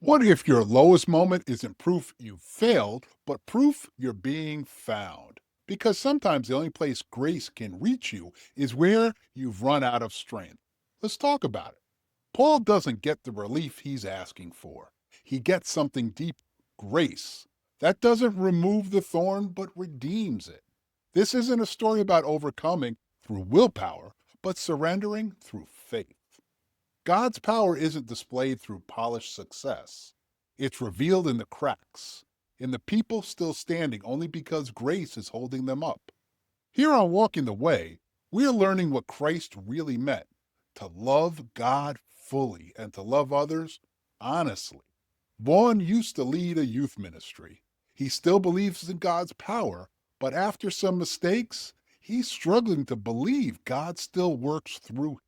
What if your lowest moment isn't proof you failed, but proof you're being found? Because sometimes the only place grace can reach you is where you've run out of strength. Let's talk about it. Paul doesn't get the relief he's asking for. He gets something deep, grace. That doesn't remove the thorn, but redeems it. This isn't a story about overcoming through willpower, but surrendering through faith. God's power isn't displayed through polished success. It's revealed in the cracks, in the people still standing only because grace is holding them up. Here on Walking the Way, we're learning what Christ really meant to love God fully and to love others honestly. Vaughn used to lead a youth ministry. He still believes in God's power, but after some mistakes, he's struggling to believe God still works through.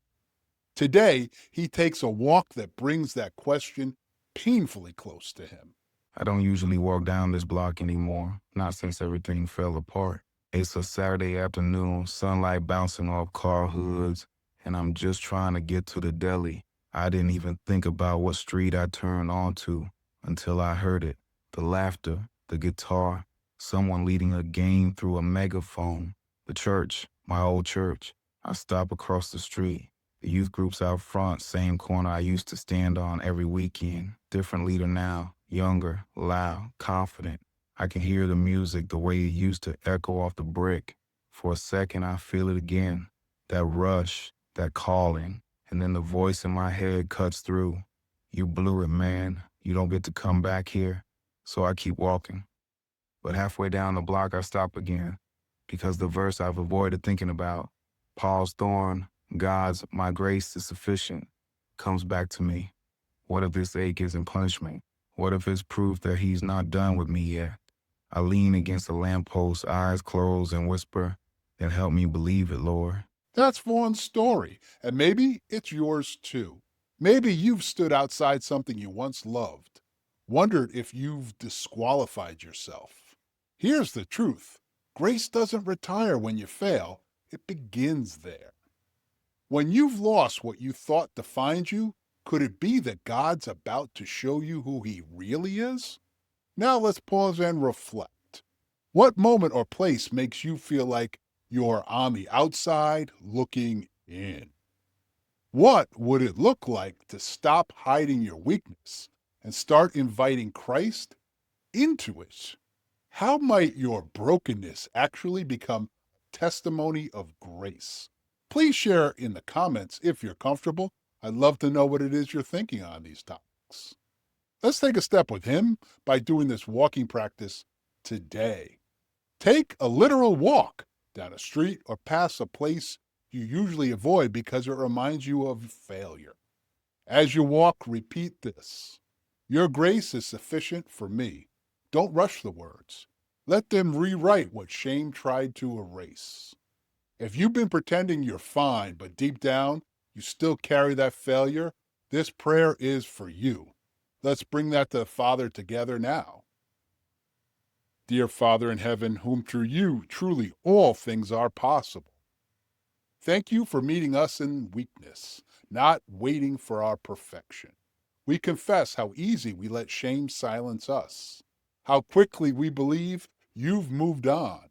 Today, he takes a walk that brings that question painfully close to him. I don't usually walk down this block anymore, not since everything fell apart. It's a Saturday afternoon, sunlight bouncing off car hoods, and I'm just trying to get to the deli. I didn't even think about what street I turned onto until I heard it. The laughter, the guitar, someone leading a game through a megaphone. The church, my old church. I stop across the street. The youth group's out front, same corner I used to stand on every weekend. Different leader now, younger, loud, confident. I can hear the music the way it used to echo off the brick. For a second, I feel it again. That rush, that calling, and then the voice in my head cuts through. You blew it, man. You don't get to come back here. So I keep walking. But halfway down the block, I stop again, because the verse I've avoided thinking about, Paul's Thorn, God's "my grace is sufficient," comes back to me. What if this ache isn't punishment? What if it's proof that he's not done with me yet? I lean against the lamppost, eyes closed, and whisper, "Then help me believe it, Lord." That's Vaughn's story, and maybe it's yours too. Maybe you've stood outside something you once loved, wondered if you've disqualified yourself. Here's the truth: grace doesn't retire when you fail, it begins there. When you've lost what you thought defined you, could it be that God's about to show you who He really is? Now let's pause and reflect. What moment or place makes you feel like you're on the outside looking in? What would it look like to stop hiding your weakness and start inviting Christ into it? How might your brokenness actually become testimony of grace? Please share in the comments if you're comfortable. I'd love to know what it is you're thinking on these topics. Let's take a step with him by doing this walking practice today. Take a literal walk down a street or past a place you usually avoid because it reminds you of failure. As you walk, repeat this: Your grace is sufficient for me. Don't rush the words. Let them rewrite what shame tried to erase. If you've been pretending you're fine, but deep down you still carry that failure, this prayer is for you. Let's bring that to the Father together now. Dear Father in heaven, whom through you truly all things are possible, thank you for meeting us in weakness, not waiting for our perfection. We confess how easy we let shame silence us, how quickly we believe you've moved on,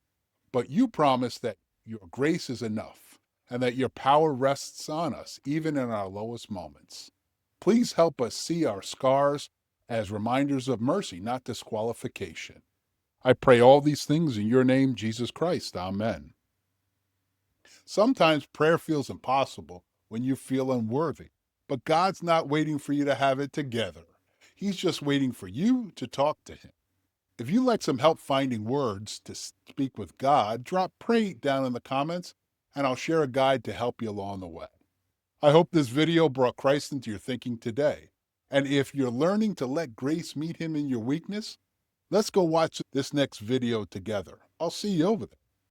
but you promise that your grace is enough and that your power rests on us even in our lowest moments. Please help us see our scars as reminders of mercy, not disqualification. I pray all these things in your name, Jesus Christ. Amen. Sometimes prayer feels impossible when you feel unworthy, but God's not waiting for you to have it together. He's just waiting for you to talk to Him. If you'd like some help finding words to speak with God, drop "pray" down in the comments, and I'll share a guide to help you along the way. I hope this video brought Christ into your thinking today. And if you're learning to let grace meet Him in your weakness, let's go watch this next video together. I'll see you over there.